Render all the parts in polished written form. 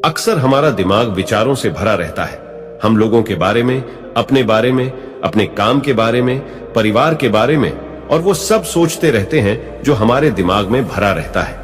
अक्सर हमारा दिमाग विचारों से भरा रहता है। हम लोगों के बारे में, अपने काम के बारे में, परिवार के बारे में, और वो सब सोचते रहते हैं जो हमारे दिमाग में भरा रहता है।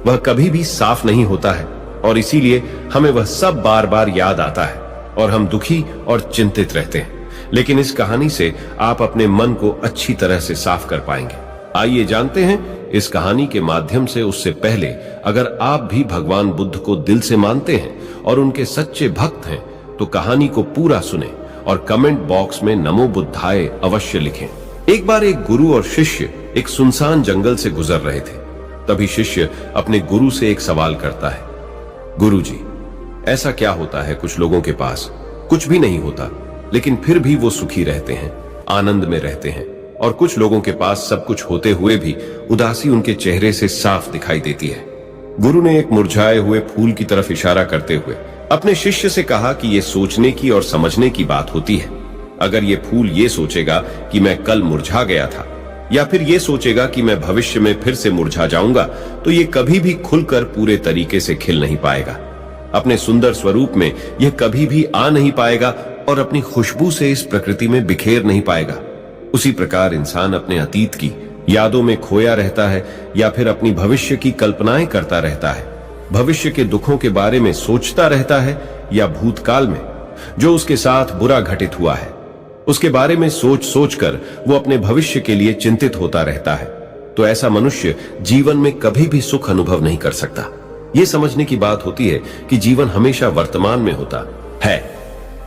वह कभी भी साफ नहीं होता है और इसीलिए हमें वह सब बार बार याद आता है और हम दुखी और चिंतित रहते हैं। लेकिन इस कहानी से आप अपने मन को अच्छी तरह से साफ कर पाएंगे। आइए जानते हैं इस कहानी के माध्यम से। उससे पहले अगर आप भी भगवान बुद्ध को दिल से मानते हैं और उनके सच्चे भक्त हैं तो कहानी को पूरा सुने और कमेंट बॉक्स में नमो बुद्धाय अवश्य लिखें। एक बार एक गुरु और शिष्य एक सुनसान जंगल से गुजर रहे थे। तभी शिष्य अपने गुरु से एक सवाल करता है, गुरुजी, ऐसा क्या होता है कुछ लोगों के पास कुछ भी नहीं होता लेकिन फिर भी वो सुखी रहते हैं, आनंद में रहते हैं, और कुछ लोगों के पास सब कुछ होते हुए भी उदासी उनके चेहरे से साफ दिखाई देती है। गुरु ने एक मुरझाए हुए फूल की तरफ इशारा करते हुए अपने शिष्य से कहा कि ये सोचने की और समझने की बात होती है। अगर ये फूल ये सोचेगा कि मैं कल मुरझा गया था, या फिर ये सोचेगा कि मैं भविष्य में फिर से मुरझा जाऊंगा, तो ये कभी भी खुलकर पूरे तरीके से खिल नहीं पाएगा। अपने सुंदर स्वरूप में यह कभी भी आ नहीं पाएगा और अपनी खुशबू से इस प्रकृति में बिखेर नहीं पाएगा। उसी प्रकार इंसान अपने अतीत की यादों में खोया रहता है या फिर अपनी भविष्य की कल्पनाएं करता रहता है। भविष्य के दुखों के बारे में सोचता रहता है या भूतकाल में जो उसके साथ बुरा घटित हुआ है उसके बारे में सोच सोचकर वो अपने भविष्य के लिए चिंतित होता रहता है। तो ऐसा मनुष्य जीवन में कभी भी सुख अनुभव नहीं कर सकता। ये समझने की बात होती है कि जीवन हमेशा वर्तमान में होता है।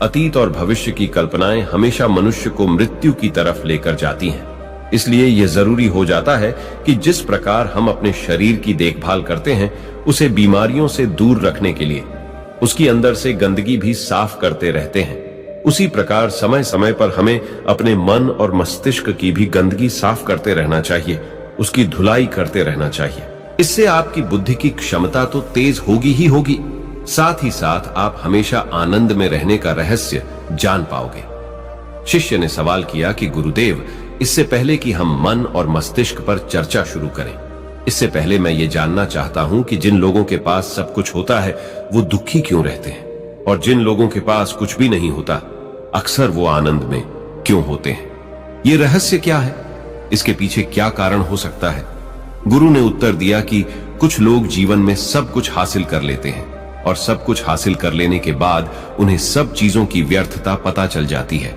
अतीत और भविष्य की कल्पनाएं हमेशा मनुष्य को मृत्यु की तरफ लेकर जाती हैं। इसलिए यह जरूरी हो जाता है कि जिस प्रकार हम अपने शरीर की देखभाल करते हैं उसे बीमारियों से दूर रखने के लिए उसकी अंदर से गंदगी भी साफ करते रहते हैं, उसी प्रकार समय समय पर हमें अपने मन और मस्तिष्क की भी गंदगी साफ करते रहना चाहिए, उसकी धुलाई करते रहना चाहिए। इससे आपकी बुद्धि की क्षमता तो तेज होगी ही होगी, साथ ही साथ आप हमेशा आनंद में रहने का रहस्य जान पाओगे। शिष्य ने सवाल किया कि गुरुदेव, इससे पहले कि हम मन और मस्तिष्क पर चर्चा शुरू करें, इससे पहले मैं ये जानना चाहता हूं कि जिन लोगों के पास सब कुछ होता है वो दुखी क्यों रहते हैं, और जिन लोगों के पास कुछ भी नहीं होता अक्सर वो आनंद में क्यों होते हैं? ये रहस्य क्या है? इसके पीछे क्या कारण हो सकता है? गुरु ने उत्तर दिया कि कुछ लोग जीवन में सब कुछ हासिल कर लेते हैं और सब कुछ हासिल कर लेने के बाद उन्हें सब चीजों की व्यर्थता पता चल जाती है।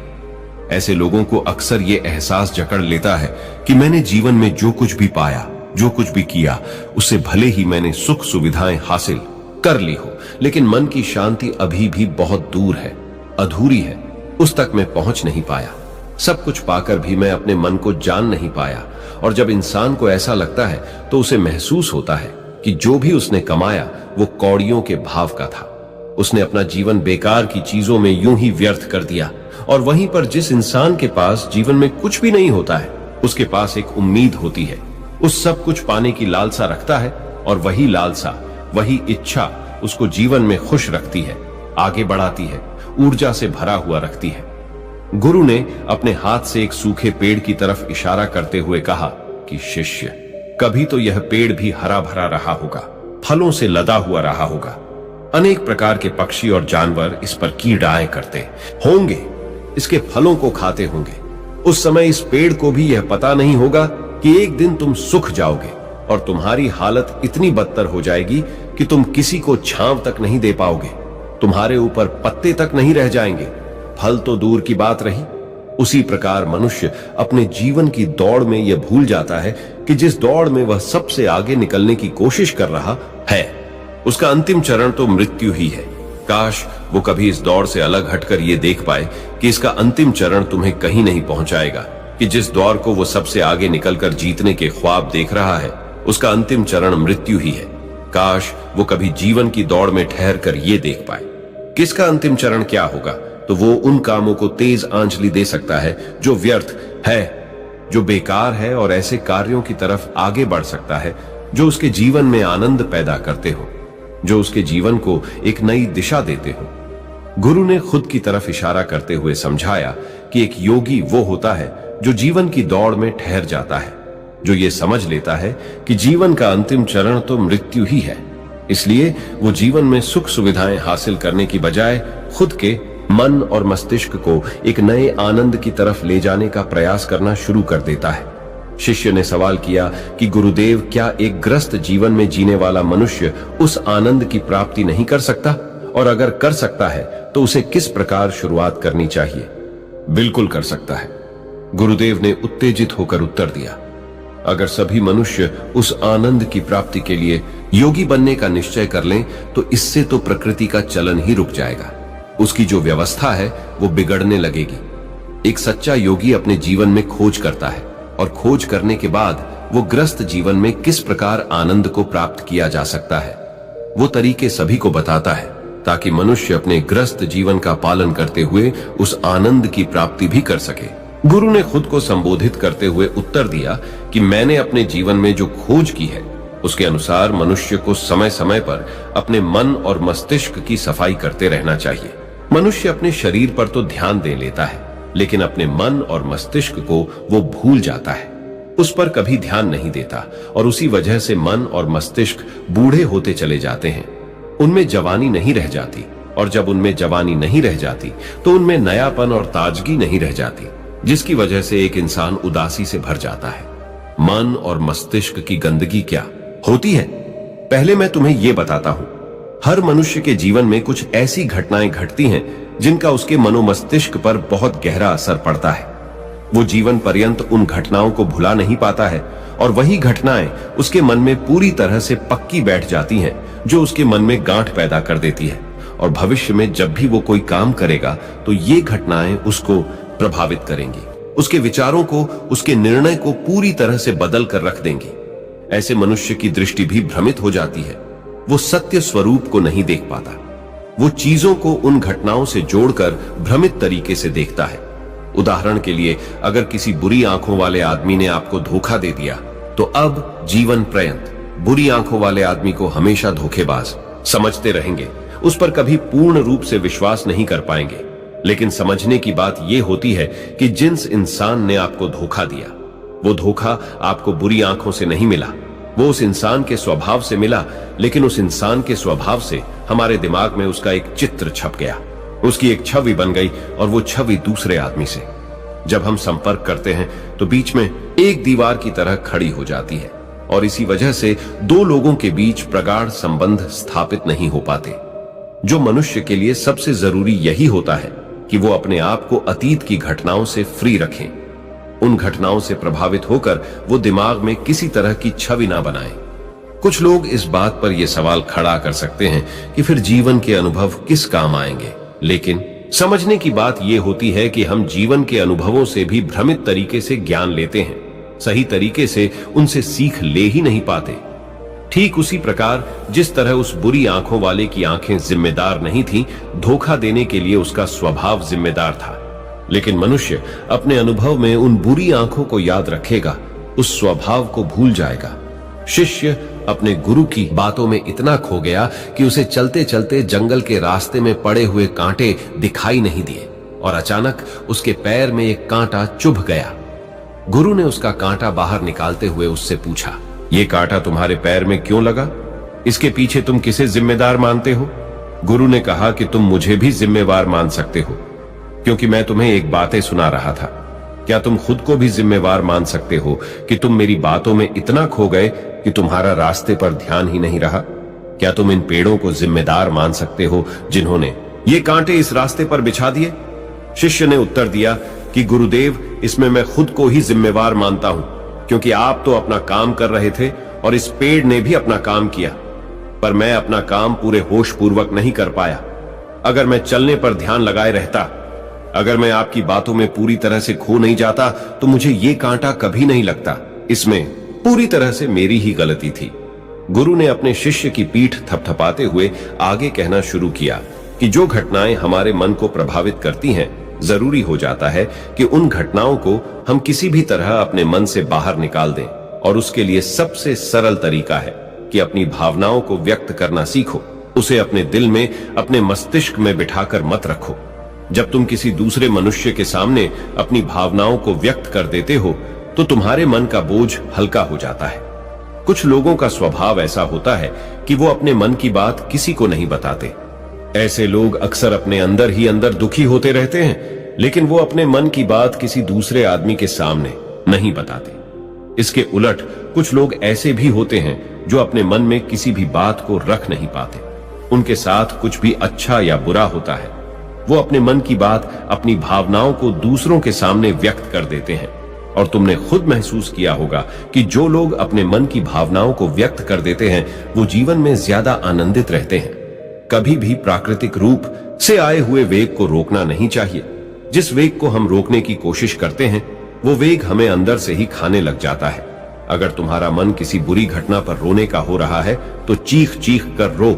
ऐसे लोगों को अक्सर ये एहसास जकड़ लेता है कि मैंने जीवन में जो कुछ भी पाया, जो कुछ भी किया, उससे भले ही मैंने सुख सुविधाएं हासिल कर ली हो, लेकिन मन की शांति अभी भी बहुत दूर है, अधूरी है, उस तक मैं पहुंच नहीं पाया। सब कुछ पाकर भी मैं अपने मन को जान नहीं पाया। और जब इंसान को ऐसा लगता है तो उसे महसूस होता है कि जो भी उसने कमाया वो कौड़ियों के भाव का था। उसने अपना जीवन बेकार की चीजों में यूं ही व्यर्थ कर दिया। और वहीं पर जिस इंसान के पास जीवन में कुछ भी नहीं होता है उसके पास एक उम्मीद होती है, उस सब कुछ पाने की लालसा रखता है, और वही लालसा, वही इच्छा उसको जीवन में खुश रखती है, आगे बढ़ाती है, ऊर्जा से भरा हुआ रखती है। गुरु ने अपने हाथ से एक सूखे पेड़ की तरफ इशारा करते हुए कहा कि शिष्य, कभी तो यह पेड़ भी हरा भरा रहा होगा, फलों से लदा हुआ रहा होगा। अनेक प्रकार के पक्षी और जानवर इस पर कीड़ाएं करते होंगे, इसके फलों को खाते होंगे। उस समय इस पेड़ को भी यह पता नहीं होगा कि एक दिन तुम सूख जाओगे और तुम्हारी हालत इतनी बदतर हो जाएगी कि तुम किसी को छांव तक नहीं दे पाओगे, तुम्हारे ऊपर पत्ते तक नहीं रह जाएंगे, फल तो दूर की बात रही। उसी प्रकार मनुष्य अपने जीवन की दौड़ में यह भूल जाता है कि जिस दौड़ में वह सबसे आगे निकलने की कोशिश कर रहा है उसका अंतिम चरण तो मृत्यु ही है। काश वो कभी इस दौड़ से अलग हटकर ये देख पाए कि इसका अंतिम चरण तुम्हें कहीं नहीं पहुंचाएगा, कि जिस दौड़ को वो सबसे आगे निकलकर जीतने के ख्वाब देख रहा है उसका अंतिम चरण मृत्यु ही है। काश वो कभी जीवन की दौड़ में ठहर कर ये देख पाए किसका अंतिम चरण क्या होगा, तो वो उन कामों को तेज आंचली दे सकता है जो व्यर्थ है, जो बेकार है, और ऐसे कार्यों की तरफ आगे बढ़ सकता है जो उसके जीवन में आनंद पैदा करते हो, जो उसके जीवन को एक नई दिशा देते हो। गुरु ने खुद की तरफ इशारा करते हुए समझाया कि एक योगी वो होता है जो जीवन की दौड़ में ठहर जाता है, जो ये समझ लेता है कि जीवन का अंतिम चरण तो मृत्यु ही है। इसलिए वो जीवन में सुख सुविधाएं हासिल करने की बजाय खुद के मन और मस्तिष्क को एक नए आनंद की तरफ ले जाने का प्रयास करना शुरू कर देता है। शिष्य ने सवाल किया कि गुरुदेव, क्या एक ग्रस्त जीवन में जीने वाला मनुष्य उस आनंद की प्राप्ति नहीं कर सकता, और अगर कर सकता है तो उसे किस प्रकार शुरुआत करनी चाहिए? बिल्कुल कर सकता है, गुरुदेव ने उत्तेजित होकर उत्तर दिया। अगर सभी मनुष्य उस आनंद की प्राप्ति के लिए योगी बनने का निश्चय कर लें तो इससे तो प्रकृति का चलन ही रुक जाएगा। उसकी जो व्यवस्था है वो बिगड़ने लगेगी। एक सच्चा योगी अपने जीवन में खोज करता है और खोज करने के बाद वो ग्रस्त जीवन में किस प्रकार आनंद को प्राप्त किया जा सकता है वो तरीके सभी को बताता है, ताकि मनुष्य अपने ग्रस्त जीवन का पालन करते हुए उस आनंद की प्राप्ति भी कर सके। गुरु ने खुद को संबोधित करते हुए उत्तर दिया कि मैंने अपने जीवन में जो खोज की है उसके अनुसार मनुष्य को समय समय पर अपने मन और मस्तिष्क की सफाई करते रहना चाहिए। मनुष्य अपने शरीर पर तो ध्यान दे लेता है, लेकिन अपने मन और मस्तिष्क को वो भूल जाता है, उस पर कभी ध्यान नहीं देता, और उसी वजह से मन और मस्तिष्क बूढ़े होते चले जाते हैं। उनमें जवानी नहीं रह जाती, और जब उनमें जवानी नहीं रह जाती तो उनमें नयापन और ताजगी नहीं रह जाती, जिसकी वजह से एक इंसान उदासी से भर जाता है। मन और मस्तिष्क की गंदगी क्या होती है, पहले मैं तुम्हें यह बताता हूं। हर मनुष्य के जीवन में कुछ ऐसी घटनाएं घटती हैं जिनका उसके मनोमस्तिष्क पर बहुत गहरा असर पड़ता है। वो जीवन पर्यंत उन घटनाओं को भुला नहीं पाता है, और वही घटनाएं उसके मन में पूरी तरह से पक्की बैठ जाती हैं, जो उसके मन में गांठ पैदा कर देती है, और भविष्य में जब भी वो कोई काम करेगा तो ये घटनाएं उसको प्रभावित करेंगी, उसके विचारों को, उसके निर्णय को पूरी तरह से बदल कर रख देंगी। ऐसे मनुष्य की दृष्टि भी भ्रमित हो जाती है, वो सत्य स्वरूप को नहीं देख पाता। वो चीजों को उन घटनाओं से जोड़कर भ्रमित तरीके से देखता है। उदाहरण के लिए, अगर किसी बुरी आंखों वाले आदमी ने आपको धोखा दे दिया तो अब जीवन पर्यंत बुरी आंखों वाले आदमी को हमेशा धोखेबाज समझते रहेंगे, उस पर कभी पूर्ण रूप से विश्वास नहीं कर पाएंगे। लेकिन समझने की बात यह होती है कि जिस इंसान ने आपको धोखा दिया, वो धोखा आपको बुरी आंखों से नहीं मिला, वो उस इंसान के स्वभाव से मिला। लेकिन उस इंसान के स्वभाव से हमारे दिमाग में उसका एक चित्र छप गया, उसकी एक छवि बन गई, और वो छवि दूसरे आदमी से जब हम संपर्क करते हैं तो बीच में एक दीवार की तरह खड़ी हो जाती है, और इसी वजह से दो लोगों के बीच प्रगाढ़ संबंध स्थापित नहीं हो पाते। जो मनुष्य के लिए सबसे जरूरी यही होता है कि वो अपने आप को अतीत की घटनाओं से फ्री रखें। उन घटनाओं से प्रभावित होकर वो दिमाग में किसी तरह की छवि ना बनाएं। कुछ लोग इस बात पर यह सवाल खड़ा कर सकते हैं कि फिर जीवन के अनुभव किस काम आएंगे, लेकिन समझने की बात यह होती है कि हम जीवन के अनुभवों से भी भ्रमित तरीके से ज्ञान लेते हैं, सही तरीके से उनसे सीख ले ही नहीं पाते। ठीक उसी प्रकार जिस तरह उस बुरी आंखों वाले की आंखें जिम्मेदार नहीं थीं, धोखा देने के लिए उसका स्वभाव जिम्मेदार था। लेकिन मनुष्य अपने अनुभव में उन बुरी आंखों को याद रखेगा, उस स्वभाव को भूल जाएगा। शिष्य अपने गुरु की बातों में इतना खो गया कि उसे चलते चलते जंगल के रास्ते में पड़े हुए कांटे दिखाई नहीं दिए, और अचानक उसके पैर में एक कांटा चुभ गया। गुरु ने उसका कांटा बाहर निकालते हुए उससे पूछा, ये कांटा तुम्हारे पैर में क्यों लगा? इसके पीछे तुम किसे जिम्मेदार मानते हो? गुरु ने कहा कि तुम मुझे भी जिम्मेवार मान सकते हो, क्योंकि मैं तुम्हें एक बातें सुना रहा था। क्या तुम खुद को भी जिम्मेवार मान सकते हो कि तुम मेरी बातों में इतना खो गए कि तुम्हारा रास्ते पर ध्यान ही नहीं रहा? क्या तुम इन पेड़ों को जिम्मेदार मान सकते हो जिन्होंने ये कांटे इस रास्ते पर बिछा दिए? शिष्य ने उत्तर दिया कि गुरुदेव, इसमें मैं खुद को ही जिम्मेवार मानता हूं, क्योंकि आप तो अपना काम कर रहे थे और इस पेड़ ने भी अपना काम किया, पर मैं अपना काम पूरे होश पूर्वक नहीं कर पाया। अगर मैं चलने पर ध्यान लगाए रहता, अगर मैं आपकी बातों में पूरी तरह से खो नहीं जाता, तो मुझे ये कांटा कभी नहीं लगता। इसमें पूरी तरह से मेरी ही गलती थी। गुरु ने अपने शिष्य की पीठ थपथपाते हुए आगे कहना शुरू किया कि जो घटनाएं हमारे मन को प्रभावित करती हैं, जरूरी हो जाता है कि उन घटनाओं को हम किसी भी तरह अपने मन से बाहर निकाल दें, और उसके लिए सबसे सरल तरीका है कि अपनी भावनाओं को व्यक्त करना सीखो। उसे अपने दिल में, अपने मस्तिष्क में बिठाकर मत रखो। जब तुम किसी दूसरे मनुष्य के सामने अपनी भावनाओं को व्यक्त कर देते हो तो तुम्हारे मन का बोझ हल्का हो जाता है। कुछ लोगों का स्वभाव ऐसा होता है कि वो अपने मन की बात किसी को नहीं बताते। ऐसे लोग अक्सर अपने अंदर ही अंदर दुखी होते रहते हैं, लेकिन वो अपने मन की बात किसी दूसरे आदमी के सामने नहीं बताते। इसके उलट कुछ लोग ऐसे भी होते हैं जो अपने मन में किसी भी बात को रख नहीं पाते। उनके साथ कुछ भी अच्छा या बुरा होता है, वो अपने मन की बात, अपनी भावनाओं को दूसरों के सामने व्यक्त कर देते हैं। और तुमने खुद महसूस किया होगा कि जो लोग अपने मन की भावनाओं को व्यक्त कर देते हैं वो जीवन में ज्यादा आनंदित रहते हैं। कभी भी प्राकृतिक रूप से आए हुए वेग को रोकना नहीं चाहिए। जिस वेग को हम रोकने की कोशिश करते हैं वो वेग हमें अंदर से ही खाने लग जाता है। अगर तुम्हारा मन किसी बुरी घटना पर रोने का हो रहा है तो चीख चीख कर रो,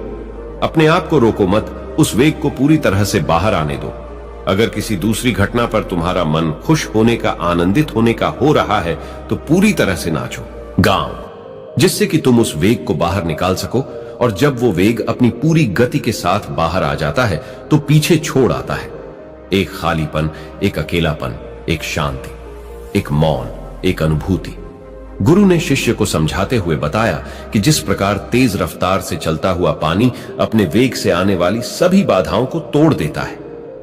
अपने आप को रोको मत, उस वेग को पूरी तरह से बाहर आने दो। अगर किसी दूसरी घटना पर तुम्हारा मन खुश होने का, आनंदित होने का हो रहा है तो पूरी तरह से नाचो, गाओ, जिससे कि तुम उस वेग को बाहर निकाल सको। और जब वो वेग अपनी पूरी गति के साथ बाहर आ जाता है तो पीछे छोड़ आता है एक खालीपन, एक अकेलापन, एक शांति, एक मौन, एक अनुभूति। गुरु ने शिष्य को समझाते हुए बताया कि जिस प्रकार तेज रफ्तार से चलता हुआ पानी अपने वेग से आने वाली सभी बाधाओं को तोड़ देता है,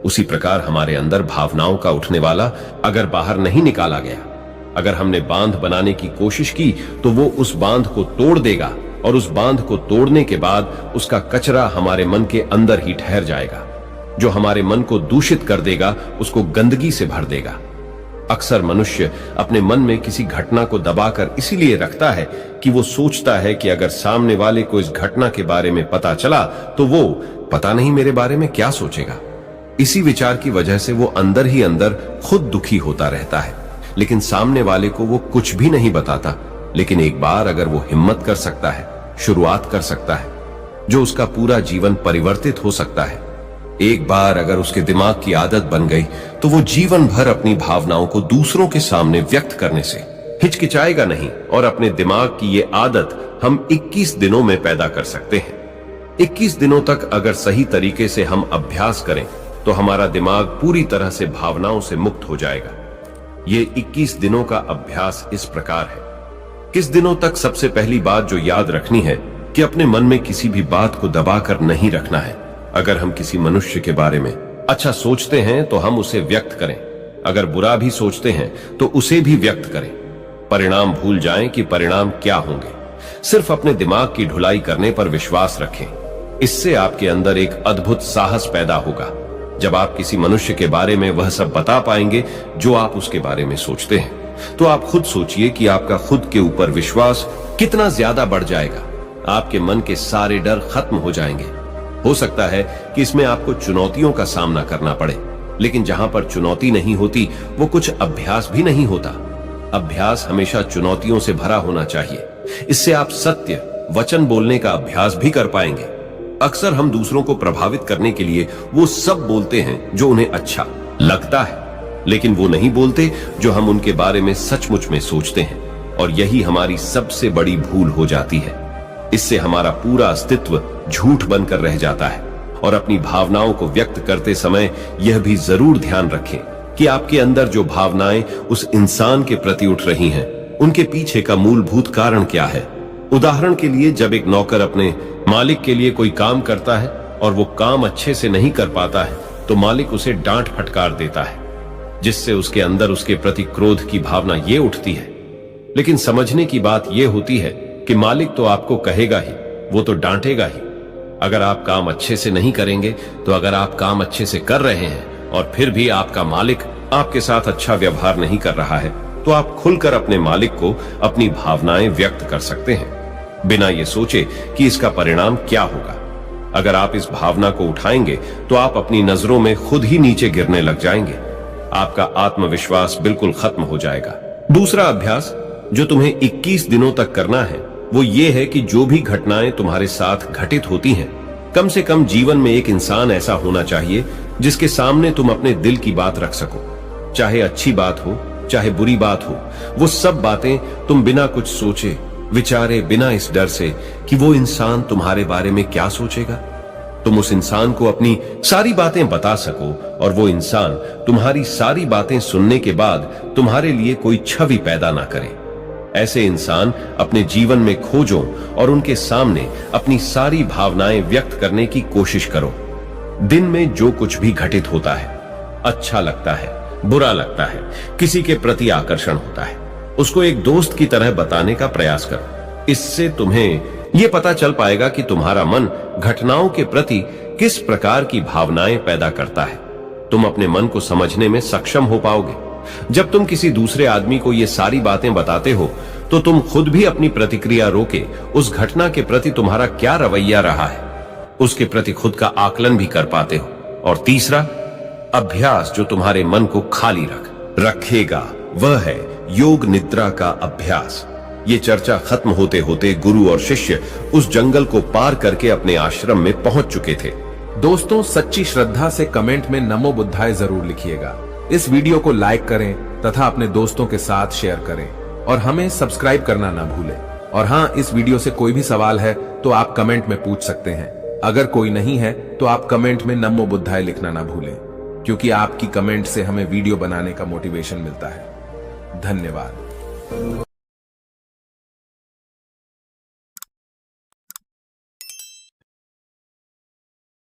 उसी प्रकार हमारे अंदर भावनाओं का उठने वाला अगर बाहर नहीं निकाला गया, अगर हमने बांध बनाने की कोशिश की तो वो उस बांध को तोड़ देगा और उस बांध को तोड़ने के बाद उसका कचरा हमारे मन के अंदर ही ठहर जाएगा, जो हमारे मन को दूषित कर देगा, उसको गंदगी से भर देगा। अक्सर मनुष्य अपने मन में किसी घटना को दबाकर इसीलिए रखता है कि वो सोचता है कि अगर सामने वाले को इस घटना के बारे में पता चला तो वो पता नहीं मेरे बारे में क्या सोचेगा। इसी विचार की वजह से वो अंदर ही अंदर खुद दुखी होता रहता है, लेकिन सामने वाले को वो कुछ भी नहीं बताता। लेकिन एक बार अगर वो हिम्मत कर सकता है, शुरुआत कर सकता है, जो उसका पूरा जीवन परिवर्तित हो सकता है। एक बार अगर उसके दिमाग की आदत बन गई तो वो जीवन भर अपनी भावनाओं को दूसरों के सामने व्यक्त करने से हिचकिचाएगा नहीं। और अपने दिमाग की ये आदत हम 21 दिनों में पैदा कर सकते हैं। 21 दिनों तक अगर सही तरीके से हम अभ्यास करें तो हमारा दिमाग पूरी तरह से भावनाओं से मुक्त हो जाएगा। ये 21 दिनों का अभ्यास इस प्रकार है। किस दिनों तक? सबसे पहली बात जो याद रखनी है कि अपने मन में किसी भी बात को दबाकर नहीं रखना है। अगर हम किसी मनुष्य के बारे में अच्छा सोचते हैं तो हम उसे व्यक्त करें, अगर बुरा भी सोचते हैं तो उसे भी व्यक्त करें। परिणाम भूल जाएं कि परिणाम क्या होंगे, सिर्फ अपने दिमाग की ढुलाई करने पर विश्वास रखें। इससे आपके अंदर एक अद्भुत साहस पैदा होगा। जब आप किसी मनुष्य के बारे में वह सब बता पाएंगे जो आप उसके बारे में सोचते हैं, तो आप खुद सोचिए कि आपका खुद के ऊपर विश्वास कितना ज्यादा बढ़ जाएगा। आपके मन के सारे डर खत्म हो जाएंगे। हो सकता है कि इसमें आपको चुनौतियों का सामना करना पड़े, लेकिन जहां पर चुनौती नहीं होती वो कुछ अभ्यास भी नहीं होता। अभ्यास हमेशा चुनौतियों से भरा होना चाहिए। इससे आप सत्य वचन बोलने का अभ्यास भी कर पाएंगे। अक्सर हम दूसरों को प्रभावित करने के लिए वो सब बोलते हैं जो उन्हें अच्छा लगता है, लेकिन वो नहीं बोलते जो हम उनके बारे में सचमुच में सोचते हैं। और यही हमारी सबसे बड़ी भूल हो जाती है। इससे हमारा पूरा अस्तित्व झूठ बनकर रह जाता है। और अपनी भावनाओं को व्यक्त करते समय यह भी जरूर ध्यान रखें कि आपके अंदर जो भावनाएं उस इंसान के प्रति उठ रही हैं, उनके पीछे का मूलभूत कारण क्या है। उदाहरण के लिए, जब एक नौकर अपने मालिक के लिए कोई काम करता है और वो काम अच्छे से नहीं कर पाता है तो मालिक उसे डांट फटकार देता है, जिससे उसके अंदर उसके प्रति क्रोध की भावना ये उठती है। लेकिन समझने की बात यह होती है कि मालिक तो आपको कहेगा ही, वो तो डांटेगा ही। अगर आप काम अच्छे से नहीं करेंगे तो अगर आप काम अच्छे से कर रहे हैं और फिर भी आपका मालिक आपके साथ अच्छा व्यवहार नहीं कर रहा है, तो आप खुलकर अपने मालिक को अपनी भावनाएं व्यक्त कर सकते हैं, बिना ये सोचे कि इसका परिणाम क्या होगा। अगर आप इस भावना को उठाएंगे तो आप अपनी नजरों में खुद ही नीचे गिरने लग जाएंगे। आपका आत्मविश्वास बिल्कुल खत्म हो जाएगा। दूसरा अभ्यास जो तुम्हें 21 दिनों तक करना है वो ये है कि जो भी घटनाएं तुम्हारे साथ घटित होती हैं, कम से कम जीवन में एक इंसान ऐसा होना चाहिए जिसके सामने तुम अपने दिल की बात रख सको। चाहे अच्छी बात हो चाहे बुरी बात हो, वो सब बातें तुम बिना कुछ सोचे विचारे, बिना इस डर से कि वो इंसान तुम्हारे बारे में क्या सोचेगा, तुम उस इंसान को अपनी सारी बातें बता सको और वो इंसान तुम्हारी सारी बातें सुनने के बाद तुम्हारे लिए कोई छवि पैदा ना करे। ऐसे इंसान अपने जीवन में खोजो और उनके सामने अपनी सारी भावनाएं व्यक्त करने की कोशिश करो। दिन में जो कुछ भी घटित होता है, अच्छा लगता है, बुरा लगता है, किसी के प्रति आकर्षण होता है, उसको एक दोस्त की तरह बताने का प्रयास करो। इससे तुम्हें यह पता चल पाएगा कि तुम्हारा मन घटनाओं के प्रति किस प्रकार की भावनाएं पैदा करता है। तुम अपने मन को समझने में सक्षम हो पाओगे। जब तुम किसी दूसरे आदमी को ये सारी बातें बताते हो तो तुम खुद भी अपनी प्रतिक्रिया रोके उस घटना के प्रति तुम्हारा क्या रवैया रहा है, उसके प्रति खुद का आकलन भी कर पाते हो। और तीसरा अभ्यास जो तुम्हारे मन को खाली रखेगा वह है योग निद्रा का अभ्यास। ये चर्चा खत्म होते होते गुरु और शिष्य उस जंगल को पार करके अपने आश्रम में पहुंच चुके थे। दोस्तों, सच्ची श्रद्धा से कमेंट में नमो बुद्धाय जरूर लिखिएगा। इस वीडियो को लाइक करें तथा अपने दोस्तों के साथ शेयर करें और हमें सब्सक्राइब करना ना भूलें। और हाँ, इस वीडियो से कोई भी सवाल है तो आप कमेंट में पूछ सकते हैं। अगर कोई नहीं है तो आप कमेंट में नमो बुद्धाय लिखना ना भूलें, क्योंकि आपकी कमेंट से हमें वीडियो बनाने का मोटिवेशन मिलता है। धन्यवाद।